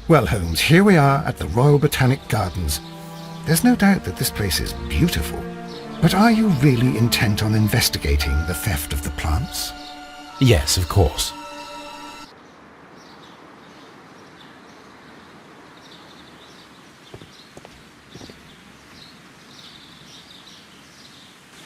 Well, Holmes, here we are at the Royal Botanic Gardens. There's no doubt that this place is beautiful. But are you really intent on investigating the theft of the plants? Yes, of course.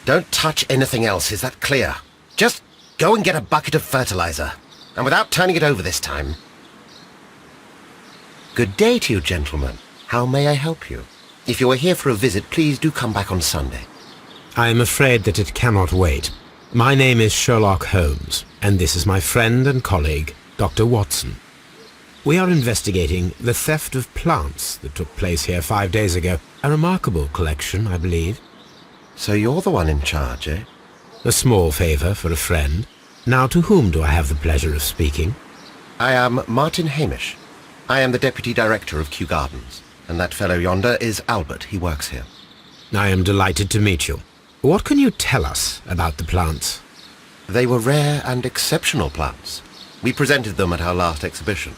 Don't touch anything else, is that clear? Just go and get a bucket of fertilizer. And without turning it over this time. Good day to you, gentlemen. How may I help you? If you are here for a visit, please do come back on Sunday. I am afraid that it cannot wait. My name is Sherlock Holmes, and this is my friend and colleague, Dr. Watson. We are investigating the theft of plants that took place here 5 days ago. A remarkable collection, I believe. So you're the one in charge, eh? A small favour for a friend. Now, to whom do I have the pleasure of speaking? I am Martin Hamish. I am the Deputy Director of Kew Gardens. And that fellow yonder is Albert. He works here. I am delighted to meet you. What can you tell us about the plants? They were rare and exceptional plants. We presented them at our last exhibition.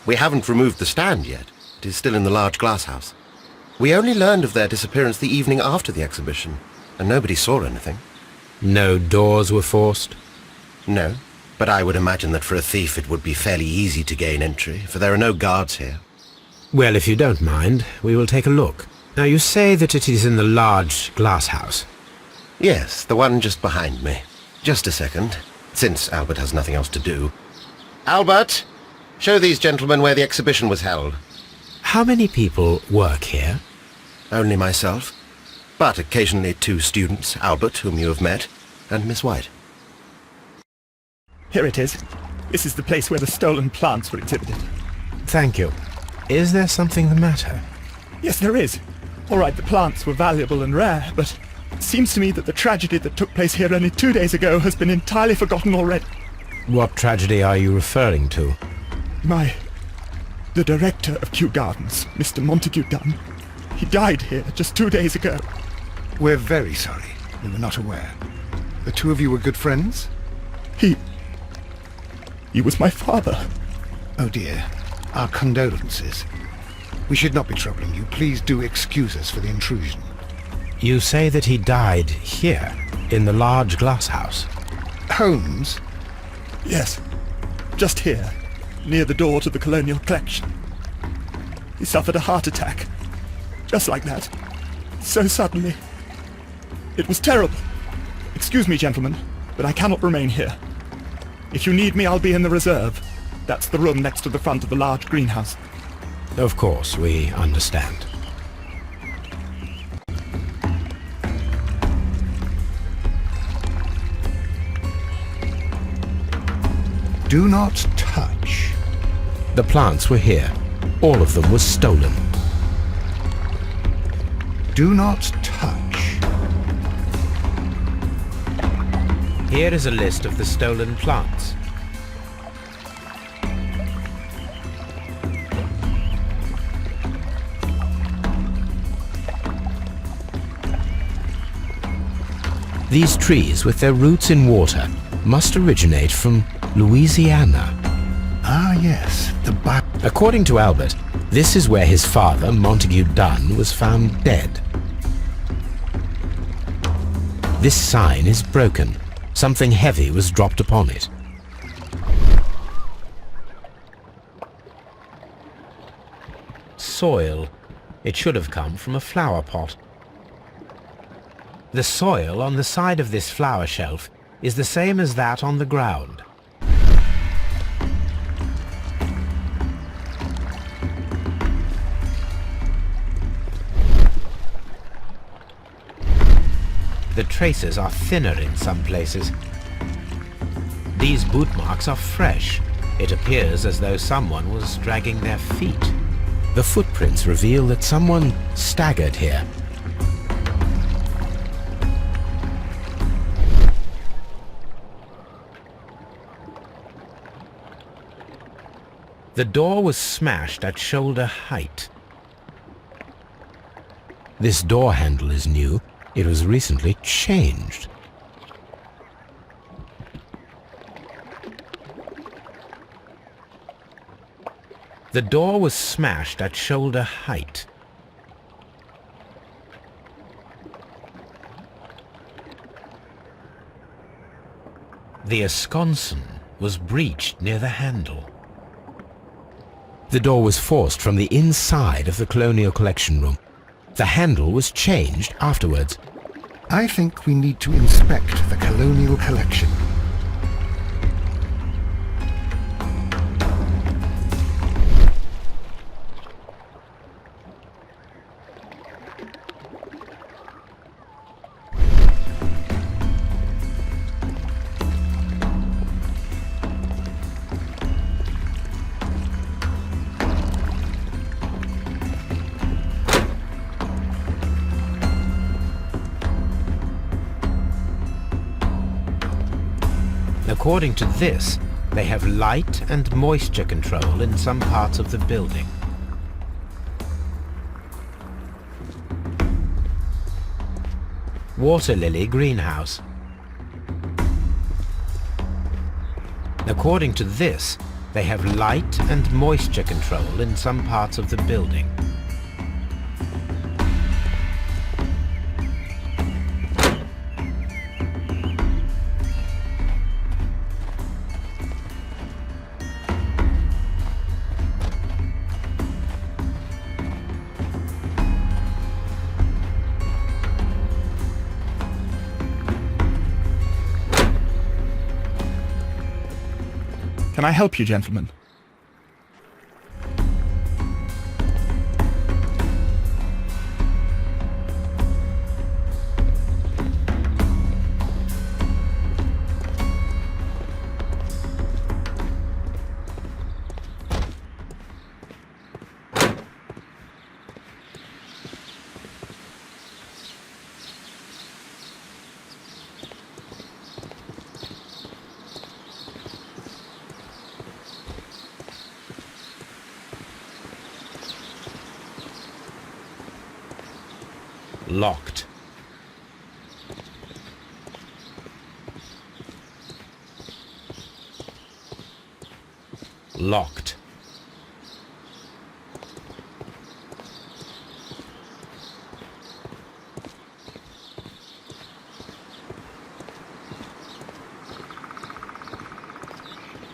We haven't removed the stand yet. It is still in the large glass house. We only learned of their disappearance the evening after the exhibition, and nobody saw anything. No doors were forced? No, but I would imagine that for a thief it would be fairly easy to gain entry, for there are no guards here. Well, if you don't mind, we will take a look. Now, you say that it is in the large glass house. Yes, the one just behind me. Just a second, since Albert has nothing else to do. Albert, show these gentlemen where the exhibition was held. How many people work here? Only myself, but occasionally 2 students, Albert, whom you have met, and Miss White. Here it is. This is the place where the stolen plants were exhibited. Thank you. Is there something the matter? Yes, there is. All right, the plants were valuable and rare, but it seems to me that the tragedy that took place here only 2 days ago has been entirely forgotten already. What tragedy are you referring to? The director of Kew Gardens, Mr. Montague Dunn, he died here just 2 days ago. We're very sorry. We were not aware. The two of you were good friends? He was my father. Oh dear. Our condolences. We should not be troubling you. Please do excuse us for the intrusion. You say that he died here, in the large glass house? Holmes? Yes, just here, near the door to the colonial collection. He suffered a heart attack, just like that, so suddenly. It was terrible. Excuse me, gentlemen, but I cannot remain here. If you need me, I'll be in the reserve. That's the room next to the front of the large greenhouse. Of course, we understand. Do not touch. The plants were here. All of them were stolen. Do not touch. Here is a list of the stolen plants. These trees, with their roots in water, must originate from Louisiana. Ah, yes, According to Albert, this is where his father, Montague Dunn, was found dead. This sign is broken. Something heavy was dropped upon it. Soil. It should have come from a flower pot. The soil on the side of this flower shelf is the same as that on the ground. The traces are thinner in some places. These boot marks are fresh. It appears as though someone was dragging their feet. The footprints reveal that someone staggered here. The door was smashed at shoulder height. This door handle is new. It was recently changed. The door was smashed at shoulder height. The esconson was breached near the handle. The door was forced from the inside of the Colonial Collection Room. The handle was changed afterwards. I think we need to inspect the colonial collection. According to this, they have light and moisture control in some parts of the building. Water lily greenhouse. According to this, they have light and moisture control in some parts of the building. Can I help you, gentlemen? Locked. Locked.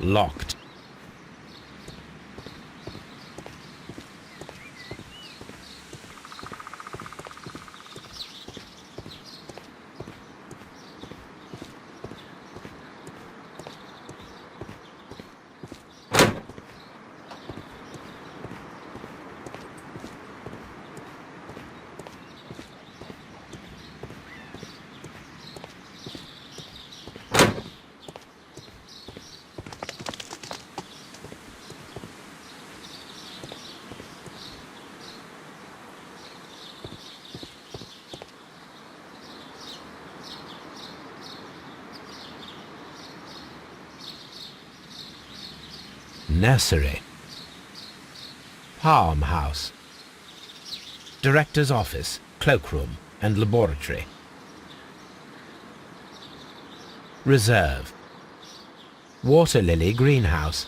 Locked. Nursery. Farmhouse. Director's office, cloakroom and laboratory. Reserve. Water lily greenhouse.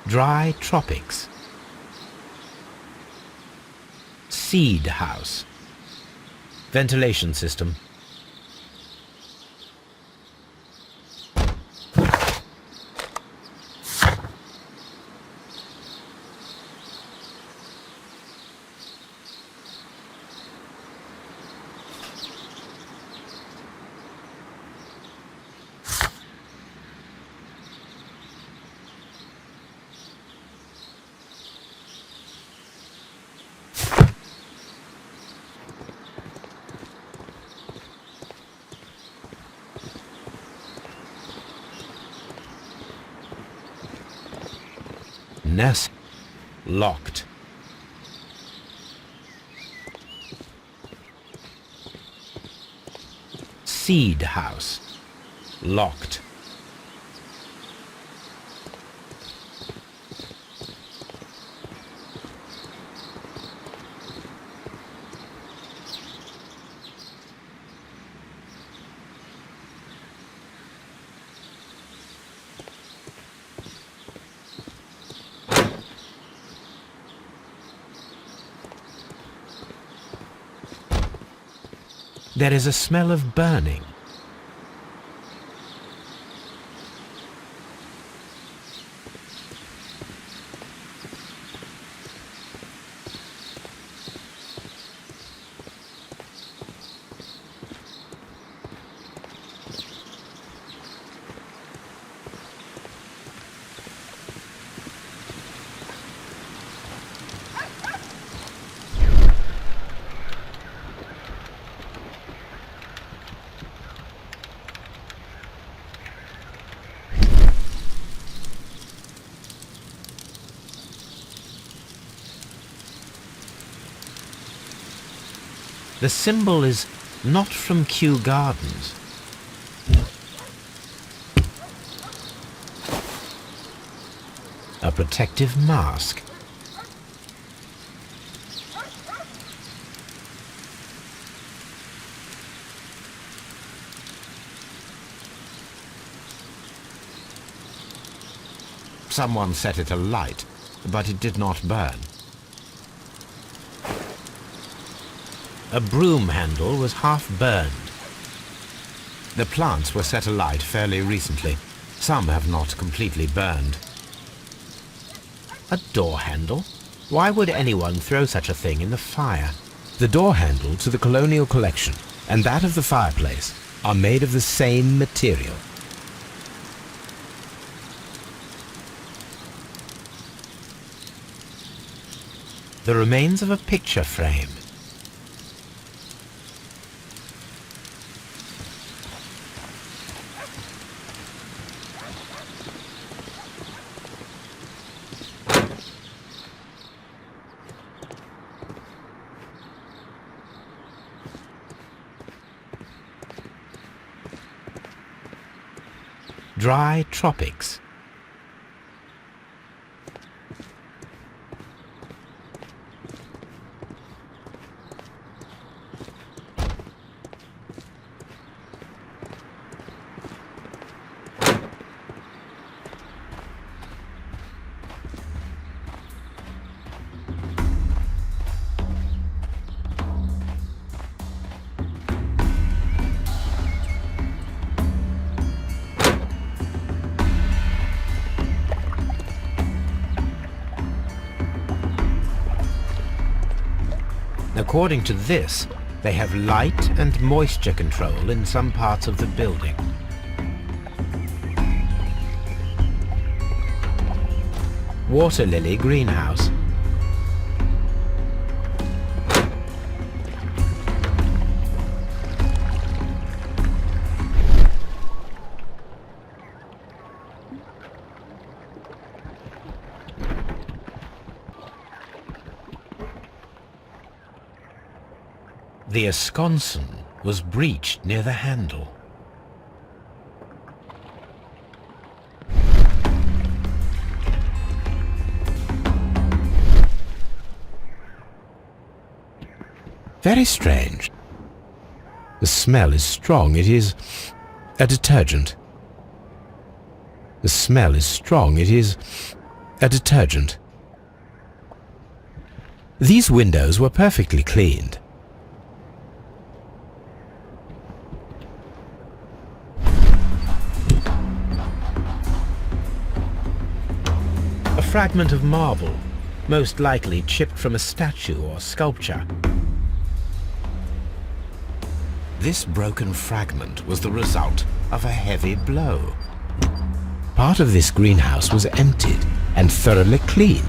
Dry tropics. Seed house. Ventilation system. Nest. Locked. Seed house. Locked. There is a smell of burning. The symbol is not from Kew Gardens. A protective mask. Someone set it alight, but it did not burn. A broom handle was half burned. The plants were set alight fairly recently. Some have not completely burned. A door handle? Why would anyone throw such a thing in the fire? The door handle to the colonial collection and that of the fireplace are made of the same material. The remains of a picture frame. Dry tropics. According to this, they have light and moisture control in some parts of the building. Water lily greenhouse. The esconson was breached near the handle. Very strange. The smell is strong. It is a detergent. The smell is strong. It is a detergent. These windows were perfectly cleaned. A fragment of marble, most likely chipped from a statue or sculpture. This broken fragment was the result of a heavy blow. Part of this greenhouse was emptied and thoroughly cleaned.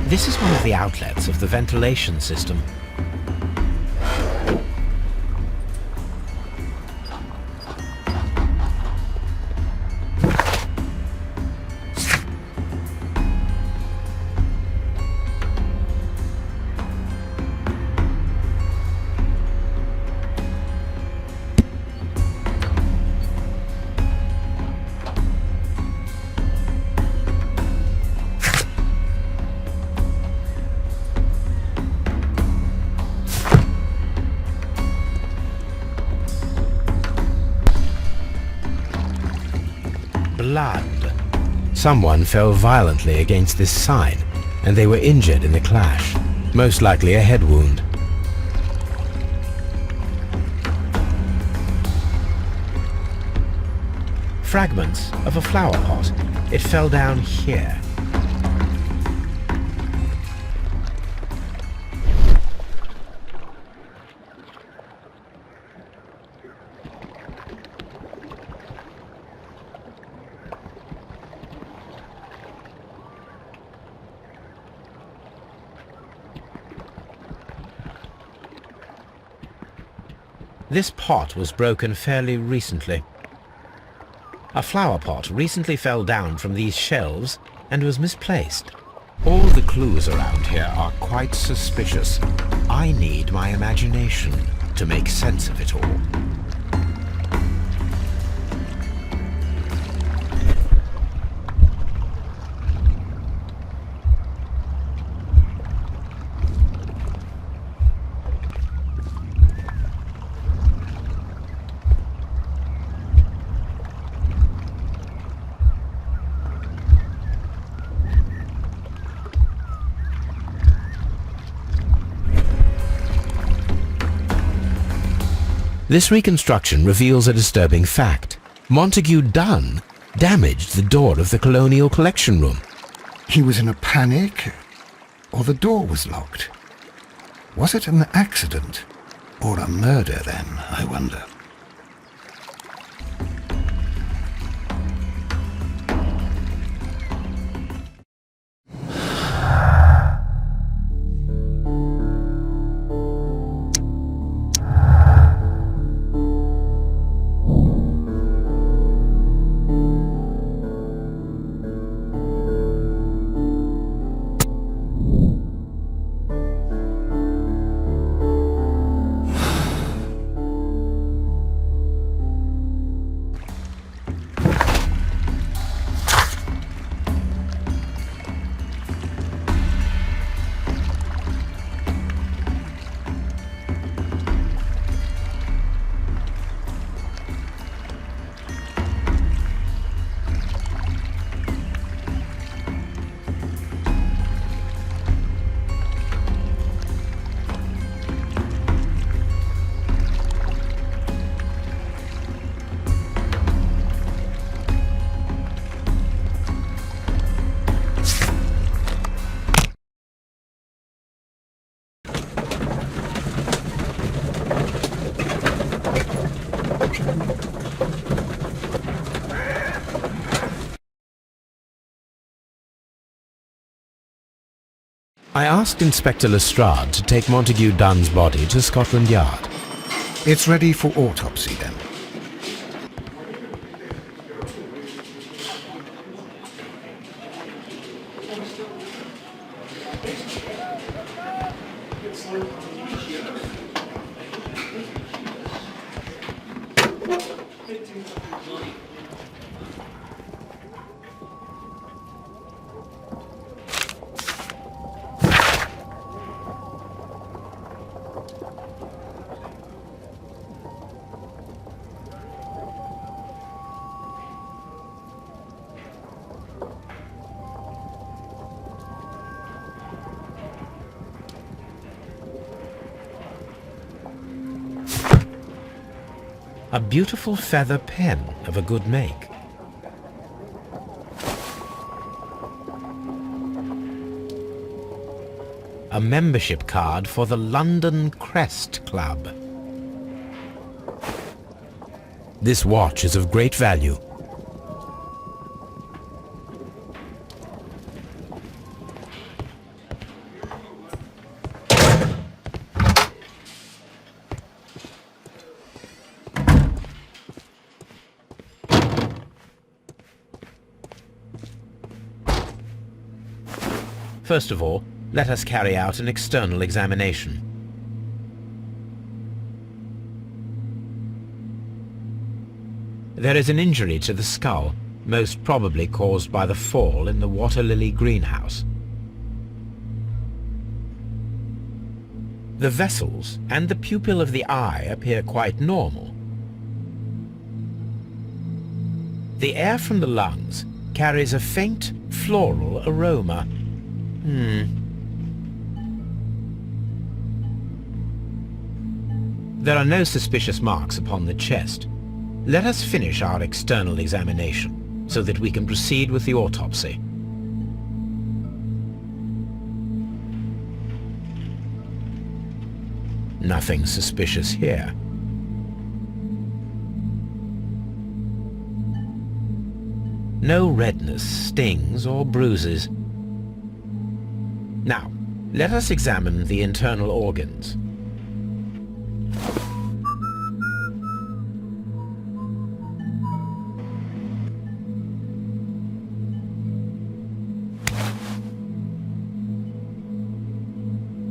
This is one of the outlets of the ventilation system. Blood. Someone fell violently against this sign, and they were injured in the clash. most likely a head wound. Fragments of a flower pot. It fell down here. This pot was broken fairly recently. A flower pot recently fell down from these shelves and was misplaced. All the clues around here are quite suspicious. I need my imagination to make sense of it all. This reconstruction reveals a disturbing fact. Montague Dunn damaged the door of the Colonial Collection Room. He was in a panic, or the door was locked. Was it an accident, or a murder then, I wonder? I asked Inspector Lestrade to take Montague Dunn's body to Scotland Yard. It's ready for autopsy then. A beautiful feather pen of a good make. A membership card for the London Crest Club. This watch is of great value. First of all, let us carry out an external examination. There is an injury to the skull, most probably caused by the fall in the water lily greenhouse. The vessels and the pupil of the eye appear quite normal. The air from the lungs carries a faint floral aroma. There are no suspicious marks upon the chest. Let us finish our external examination, so that we can proceed with the autopsy. Nothing suspicious here. No redness, stings, or bruises. Now, let us examine the internal organs.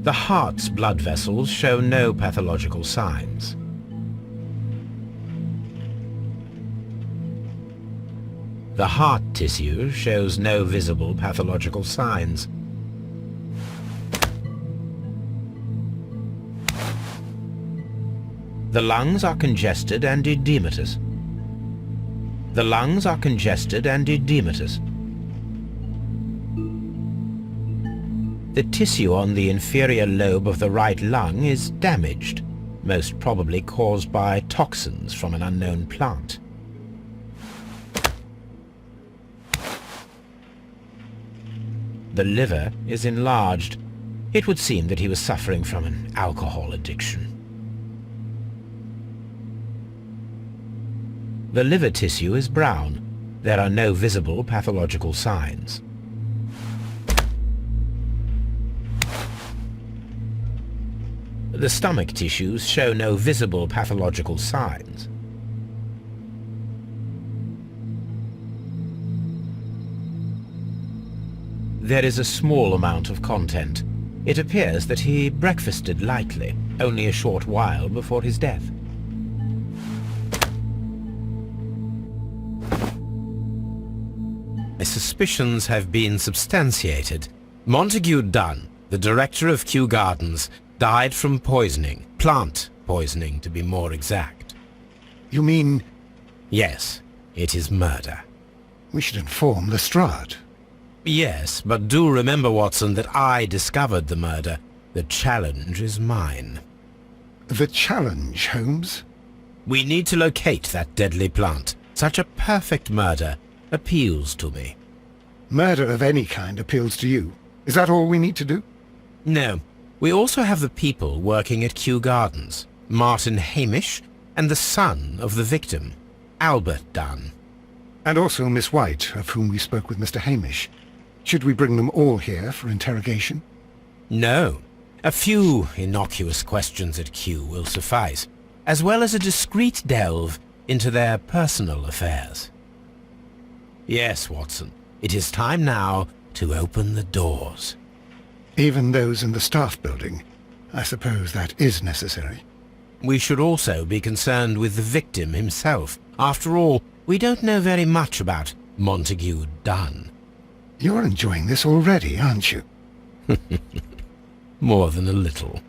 The heart's blood vessels show no pathological signs. The heart tissue shows no visible pathological signs. The lungs are congested and edematous. The lungs are congested and edematous. The tissue on the inferior lobe of the right lung is damaged, most probably caused by toxins from an unknown plant. The liver is enlarged. It would seem that he was suffering from an alcohol addiction. The liver tissue is brown. There are no visible pathological signs. The stomach tissues show no visible pathological signs. There is a small amount of content. It appears that he breakfasted lightly, only a short while before his death. My suspicions have been substantiated. Montague Dunn, the director of Kew Gardens, died from poisoning. Plant poisoning, to be more exact. You mean Yes, it is murder. we should inform Lestrade? Yes, but do remember, Watson, that I discovered the murder. The challenge is mine. The challenge, Holmes? We need to locate that deadly plant. Such a perfect murder appeals to me. Murder of any kind appeals to you. Is that all we need to do? No, we also have the people working at Kew Gardens. Martin Hamish and the son of the victim, Albert Dunn. And also Miss White, of whom we spoke with Mr. Hamish. Should we bring them all here for interrogation? No. A few innocuous questions at Kew will suffice, as well as a discreet delve into their personal affairs. Yes, Watson, it is time now to open the doors. Even those in the staff building? I suppose that is necessary. We should also be concerned with the victim himself. After all, we don't know very much about Montague Dunn. You're enjoying this already, aren't you? More than a little.